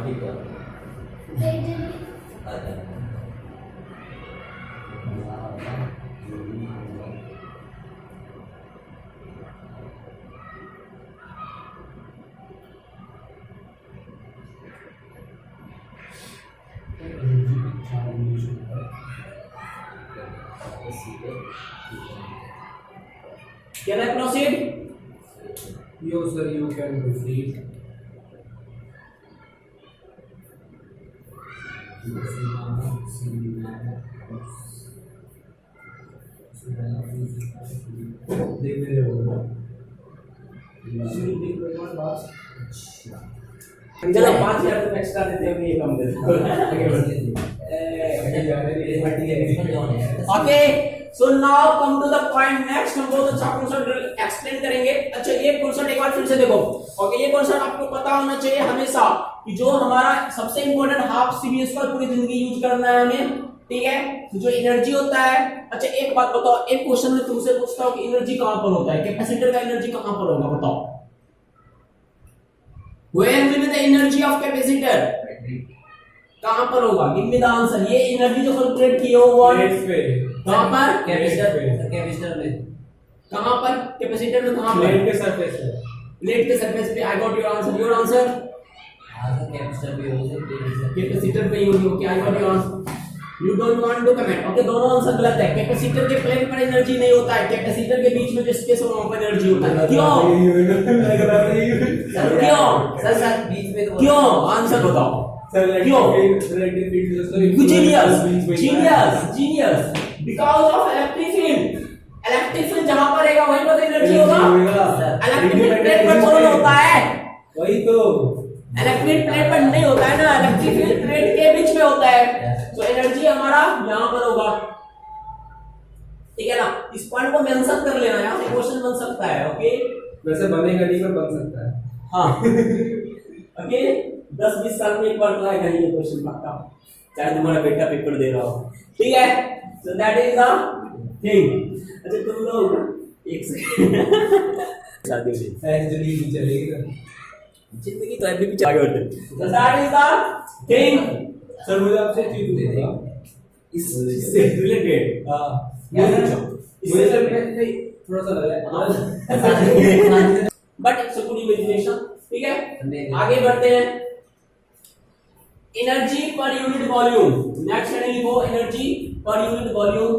ठीक है अच्छा Can I proceed? Yo, sir, you can proceed. देख रहे हो चलो 5,000 रुपये एक्स्ट्रा देते हैं ये कम देते okay so now come to the point next हम बहुत अच्छा कॉन्सेप्ट एक्सप्लेन करेंगे अच्छा ये कॉन्सेप्ट एक बार फिर से देखो ओके ये कॉन्सेप्ट आपको पता होना चाहिए हमेशा कि जो हमारा सबसे इंपॉर्टेंट हाफ सीबी स्क्वायर पूरी जिंदगी यूज करना है हमें ठीक है तो जो एनर्जी होता है अच्छा एक बात बताओ एक क्वेश्चन में तुमसे पूछता हूं कि एनर्जी कहां पर होता है कैपेसिटर का एनर्जी कहां पर होगा बताओ where will be the energy of capacitor कहां पर होगा गिव मी द आंसर ये एनर्जी जो कैलकुलेट किए हो वो प्लेट पे कहां पर कैपेसिटर में कहां पर कैपेसिटर में कहां पर प्लेट के सरफेस पे प्लेट के सरफेस पे I got your answer capacitor capacitor पे ही होगी okay I got your answer you don't want to comment okay दोनों आंसर गलत है कैपेसिटर के प्लेट पर एनर्जी नहीं होता है कैपेसिटर के बीच में जो स्पेस है वहां पर एनर्जी होता है क्यों क्यों सर बीच में तो क्यों आंसर बताओ सर क्यों? Electric field genius because of electric field जहां पर रहेगा वहीं पर एनर्जी होगा इलेक्ट्रिक प्लेट पर थोड़ा होता है वही तो इलेक्ट्रिक प्लेट पर नहीं होता है ना इलेक्ट्रिक फील्ड प्लेट के बीच में होता है तो एनर्जी हमारा यहां पर होगा ठीक है ना इस पॉइंट को मेंशन कर लेना यहां से क्वेश्चन बन सकता है ओके वैसे बनेगा नहीं पर बन सकता है हां ओके 10-20 साल में एक बार ट्राई करिए क्वेश्चन पक्का चाहे तुम्हारा बेटा पेपर दे रहा हो ठीक है सो दैट इज द थिंग अच्छा तुम लोग एक सेकंड शादी में एक्चुअली चलेगी तो जिंदगी तो अभी भी चल रही है सो that is the thing sir मुझे आपसे चीज पूछना इससे रिलेटेड हां मुझे सर नहीं थोड़ा सा लग रहा है but it's a good imagination ठीक है आगे बढ़ते हैं एनर्जी पर यूनिट वॉल्यूम नेक्स्ट हेडिंग लिखो एनर्जी पर यूनिट वॉल्यूम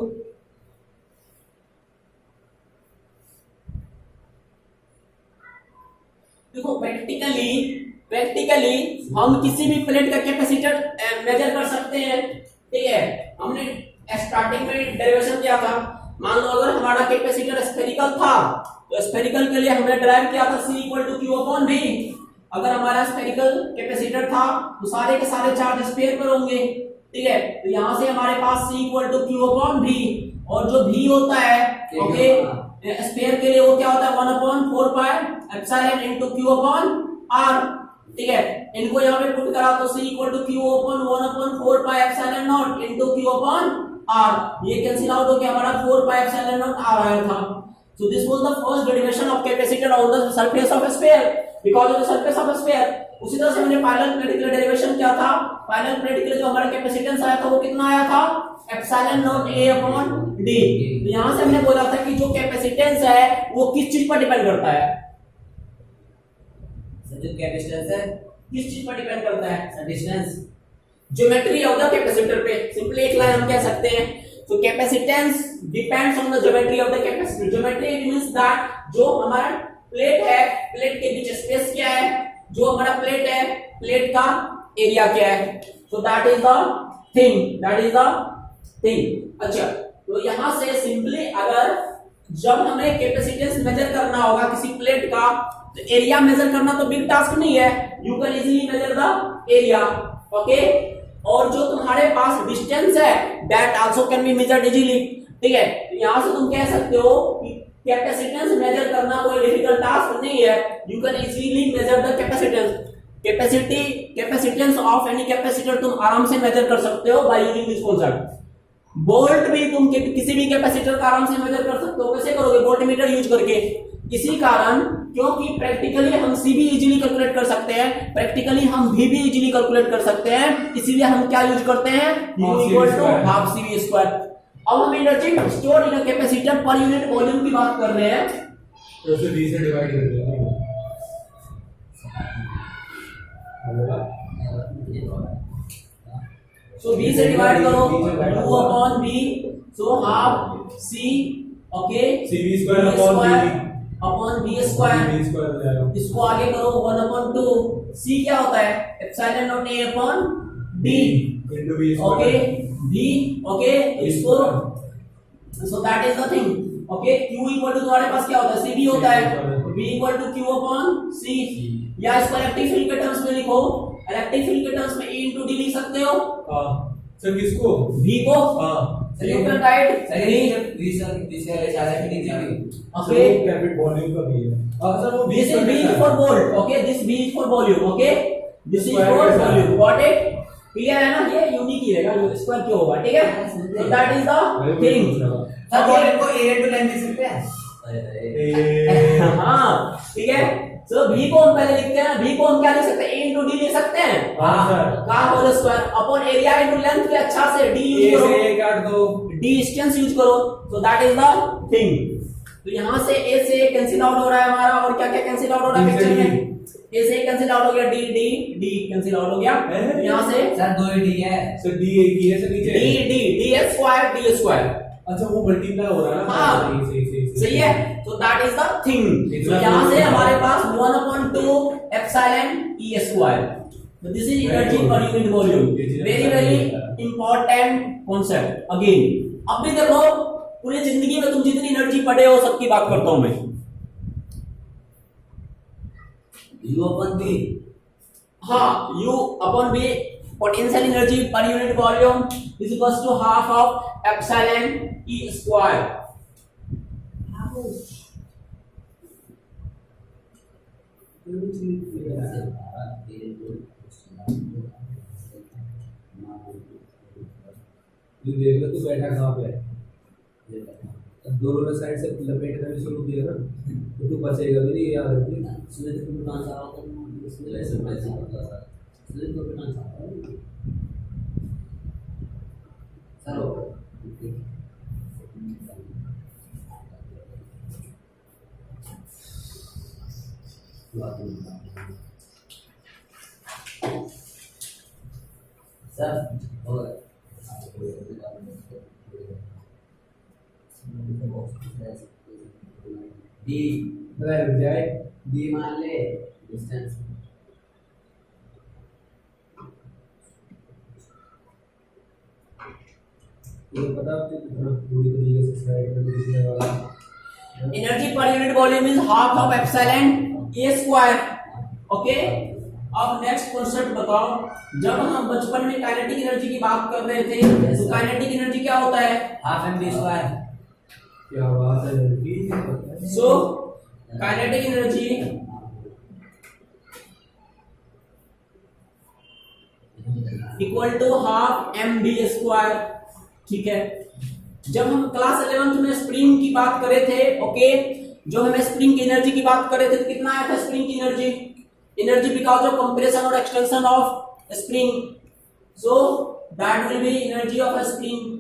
देखो प्रैक्टिकली हम किसी भी प्लेट का कैपेसिटर मेजर कर सकते हैं ठीक है हमने स्टार्टिंग में डेरिवेशन किया था मान लो अगर हमारा कैपेसिटर स्फेरिकल था तो स्फेरिकल के लिए हमने डिराइव किया था C = Q/V अगर हमारा स्फेरिकल कैपेसिटर था तो सारे के सारे चार्ज स्फीयर पर होंगे ठीक है तो यहां से हमारे पास C = Q/V और जो V होता है ओके स्फीयर के लिए वो क्या होता है 1/4πε × Q/R ठीक है इनको यहां पे पुट करा तो C = Q/1/4πε × Q/R ये कैंसिल आउट हो गया हमारा 4πε0 आ रहा था so this was the first derivation of capacitor on the surface of a sphere because of the surface of a sphere उसी तरह से हमने पैरेलल प्लेट के लिए डेरिवेशन किया था पैरेलल प्लेट के लिए जो हमारा कैपेसिटेंस आया था वो कितना आया था ε0a/d तो यहां से हमने बोला था कि जो कैपेसिटेंस है वो किस चीज पर डिपेंड करता है जो कैपेसिटेंस है किस चीज पर डिपेंड करता है distance geometry of the capacitor पे सिंपली एक लाइन हम कह सकते हैं तो capacitance depends on the geometry of the capacitor geometry it means that जो हमारा प्लेट है प्लेट के बीच स्पेस क्या है जो हमारा प्लेट है प्लेट का एरिया क्या है सो दैट इज द थिंग अच्छा तो यहां से सिंपली अगर जब हमें कैपेसिटेंस मेजर करना होगा किसी प्लेट का तो एरिया मेजर करना तो बिग टास्क नहीं है you can easily measure the area okay और जो तुम्हारे पास डिस्टेंस है that also can be measured easily ठीक है तो यहां से तुम कह सकते हो कि कैपेसिटेंस मेजर करना कोई डिफिकल्ट टास्क नहीं है you can easily measure the capacitance of any capacitor तुम आराम से मेजर कर सकते हो by using this concept bolt भी तुम किसी भी कैपेसिटर का आराम से मेजर कर सकते हो कैसे करोगे वोल्टमीटर यूज करके इसी कारण, क्योंकि प्रैक्टिकली हम सी भी इजीली कैलकुलेट कर सकते हैं, प्रैक्टिकली हम भी इजीली कैलकुलेट कर सकते हैं, इसीलिए हम क्या यूज करते हैं, U equal to half C V square. अब हम energy store in capacitor per unit volume की बात कर रहे हैं, तो उसे b से डिवाइड कर दिया। सो b से डिवाइड करो 2 upon b, so half c, okay, cv square upon b upon b square, b square हो जाएगा। इसको आगे करो 1 अपॉन 2, c क्या होता है, epsilon naught a upon d, into b okay, square b, okay, इसको, so that is the thing, okay, q equal to तुम्हारे पास क्या होता है, cb होता है, b equal to q upon c, या इसको इलेक्ट्रिक फील्ड के टर्म्स में लिखो, इलेक्ट्रिक फील्ड के टर्म्स में e into d लिख सकते हो, हां सर किसको, v को, हां sir you can write, sir ये दिस वाले सारे फिटिंग जाएंगे। ओके, कैपिटल वॉल्यूम का भी है। सर वो this is b for volt, okay, this b is for volume, okay, this is for volume, got it, clear है ना, ये यूनिक ही रहेगा, स्क्वायर क्यों होगा, ठीक है, so that is the thing, sir volume को एरिया टू लेंथ लिख सकते हैं। अरे हाँ ठीक है, सो v को हम पहले लिखते हैं, v को हम क्या लिख सकते हैं, a into d लिख सकते हैं, हां सर, का whole square upon area into length पे अच्छा से d यूज a करो, से a काट दो, d डिस्टेंस यूज करो, सो दैट इज द थिंग। तो यहां से a से कैंसिल आउट हो रहा है हमारा, और क्या क्या कैंसिल आउट हो रहा है पिक्चर में, a से कैंसिल आउट हो गया, d कैंसिल आउट हो गया, यहां से सर 2 डी है। सर d एक ही है सर नीचे, d स्क्वायर, अच्छा वो मल्टीप्लाई हो रहा है ना, हाँ, सही है, तो दैट इज द थिंग। तो यहां से हमारे पास 1/2 एप्सिलॉन e स्क्वायर, तो दिस इज एनर्जी पर unit volume, very very important concept again. अब भी देखो, पूरी जिंदगी में तुम जितनी एनर्जी पढ़े हो सबकी बात करता हूं मैं, u अपन b, हाँ, u upon v potential energy per unit volume is equals to half of epsilon e square। ये देख लो तू बैठा कहां पे है, दोनों साइड से लपेटना भी शुरू किया ना, तो तू बचेगा भी नहीं, याद रखिए। सूरज को बिना चाहो तो इसमें ऐसे पैसे होता है, सूरज को बिना चाहो सर हो सर हो डी रुक जाए, डी मान ले डिस्टेंस, ये पता आपको कितना पूरी तरीके से स्लाइड में दिखने वाला है। एनर्जी पर unit volume is half of epsilon A square, okay. अब नेक्स्ट कॉन्सेप्ट बताओ, जब हम बचपन में काइनेटिक एनर्जी की बात कर रहे थे, तो काइनेटिक एनर्जी क्या होता है, हाफ एम बी स्क्वायर। क्या बात है लड़की, so kinetic energy equal to half M B square, ठीक है। जब हम क्लास 11th में स्प्रिंग की बात कर रहे थे, ओके, जो हमें स्प्रिंग की एनर्जी की बात कर रहे थे, तो कितना आया था स्प्रिंग की एनर्जी बिकॉज ऑफ कंप्रेशन और extension of spring, so that will be energy of a spring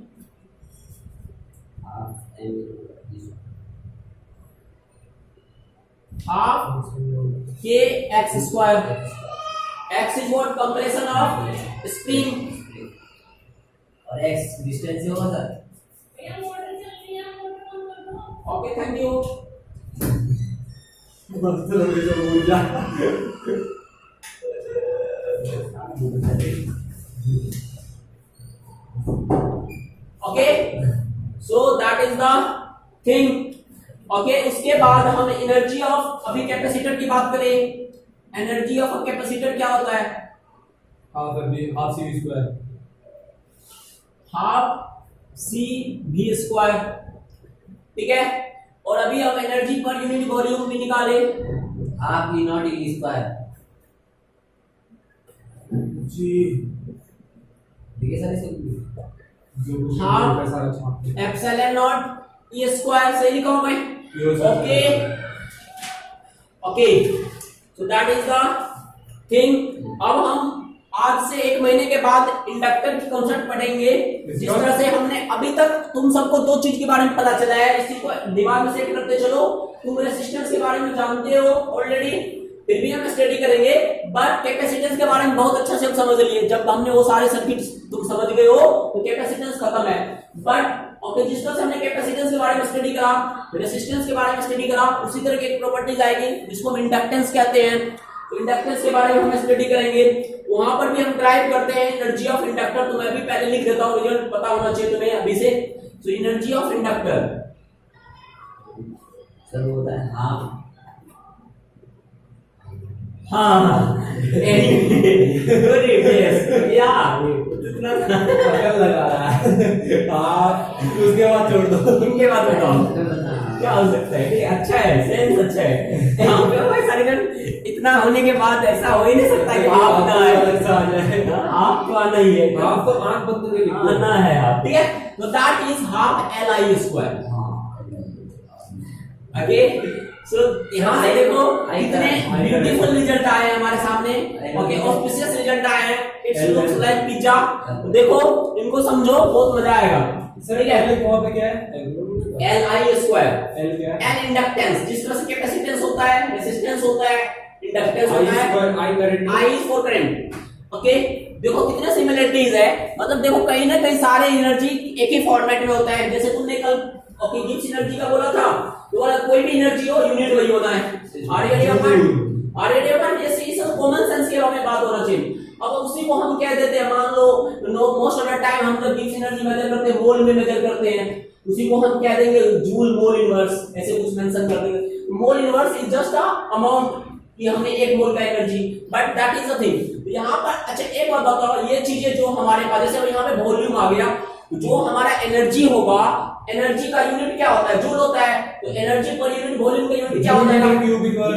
half के x square, x is what, compression of spring, और एक्स डिस्टेंस ही होगा सर। Okay, thank you. मस्त लग रही है वो जा, okay, so that is the thing, okay. उसके बाद हम एनर्जी ऑफ, अभी कैपेसिटर की बात करें, एनर्जी ऑफ कैपेसिटर क्या होता है, half B half C square, half C B square, ठीक है। और अभी हम एनर्जी पर यूनिट वॉल्यूम भी निकाले, half E naught E square, जी देखिए सर इसको, जो कुछ हाँ। सारा छाप एप्सिलॉन नॉट ई स्क्वायर, सही लिखा हूं मैं, yo sir. Okay. Okay, so that is the thing. अब हम आज से 1 महीने के बाद इंडक्टर की कॉन्सेप्ट पढ़ेंगे। जिस तरह से हमने अभी तक तुम सबको 2 चीज के बारे में पता चला है, इसी को दिमाग में सेट करते चलो। तुम रेजिस्टेंस के बारे में जानते हो ऑलरेडी, फिर भी हम स्टडी करेंगे, बट कैपेसिटेंस के बारे में बहुत अच्छा से हम समझ लिए। जब हमने वो सारे सर्किट तुम समझ गए हो तो कैपेसिटेंस खत्म है। बट ओके, जिस तरह से हमने कैपेसिटेंस के बारे में स्टडी करा, रेजिस्टेंस के बारे में स्टडी करा, उसी तरह की एक प्रॉपर्टीज आएगी जिसको हम इंडक्टेंस कहते हैं। तो इंडक्टेंस के बारे में हम स्टडी करेंगे। वहां पर भी हम ड्राइव करते हैं एनर्जी ऑफ इंडक्टर। तो मैं भी पहले लिख देता हूं, रिजल्ट पता होना चाहिए तुम्हें अभी से। तो एनर्जी ऑफ इंडक्टर सर वो होता है हाफ। हाँ गुड यस या इतना पकड़ लगा रहा है आप उसके बाद छोड़ दो। इनके बाद बताओ क्या हो सकता है। अच्छा है, सेंस अच्छा है। यहाँ पे भाई सारे जन इतना होने के बाद ऐसा हो ही नहीं सकता कि आप ना है, ऐसा आ जाए। आप तो आना ही है, आप तो आंख बंद करके लिखो। आना है आप, ठीक है। तो that is half LI square. Okay, so यहाँ से देखो कितने ब्यूटीफुल रिजल्ट आए हैं हमारे सामने। ओके, ऑस्पिशियस रिजल्ट आए हैं। It's looks like pizza. देखो इनको समझो, बहुत मजा आएगा। सर ये एल वहां पे क्या है? LI square. एल क्या है? L इंडक्टेंस, जिस तरह से कैपेसिटेंस होता है, रेजिस्टेंस होता है, इंडक्टेंस होता है, I current. I is for current। Okay, देखो कितने सिमिलरिटीज है। मतलब देखो कहीं ना कहीं सारे एनर्जी एक ही फॉर्मेट में होता है। जैसे तुमने कल ओके गिब्स एनर्जी का बोला था, तो बोला कोई भी एनर्जी हो यूनिट वही होना है। ऑलरेडी अपन जैसे ये सब कॉमन सेंस के बारे में बात होना चाहिए। अब उसी को हम कह देते हैं, मान लो मोस्ट ऑफ द टाइम हम जब गिब्स एनर्जी मेजर करते हैं मोल में मेजर करते हैं, उसी को हम कह देंगे जूल मोल इनवर्स, ऐसे कुछ मेंशन कर देंगे। Mole inverse is just a amount कि हमने 1 मोल का energy, but that is the thing. यहाँ पर अच्छा एक बात बताओ, ये चीजें जो हमारे पास, जैसे यहाँ पे वॉल्यूम आ गया, जो हमारा एनर्जी होगा, एनर्जी का यूनिट क्या होता है? जूल होता है। तो एनर्जी पर यूनिट वॉल्यूम का यूनिट क्या होता है?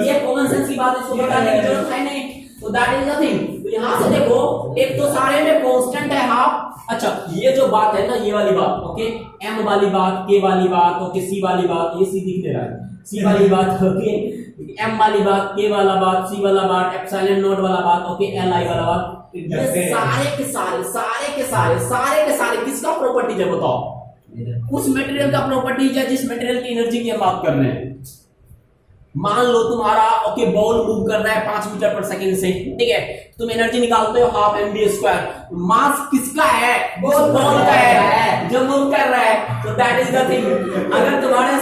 ये कॉमन सेंस की बात है, इसको बताने की जरूरत है नहीं। तो दैट इज द थिंग। तो यहाँ से देखो, एक तो सारे में कांस्टेंट है हाफ। अच्छा ये जो बात है ना, ये वाली बात, ओके, m वाली बात, k वाली बात, ओके, c वाली बात, ये c दिख रहा है, c वाली बात, ओके, m वाली बात, k वाला बात, c वाला बात, एप्सिलॉन नॉट वाला बात, ओके, li वाला बात, ये सारे के सारे किसका प्रॉपर्टीज है बताओ? उस मटेरियल का प्रॉपर्टीज है जिस मटेरियल की एनर्जी की हम बात कर रहे हैं। मान लो तुम्हारा ओके बॉल मूव कर रहा है 5 मीटर पर सेकंड से, ठीक है, तुम एनर्जी निकालते हो हाफ mv स्क्वायर। मास किसका है? बॉल का है जो मूव कर रहा है। तो दैट इज द थिंग। अगर तुम्हारे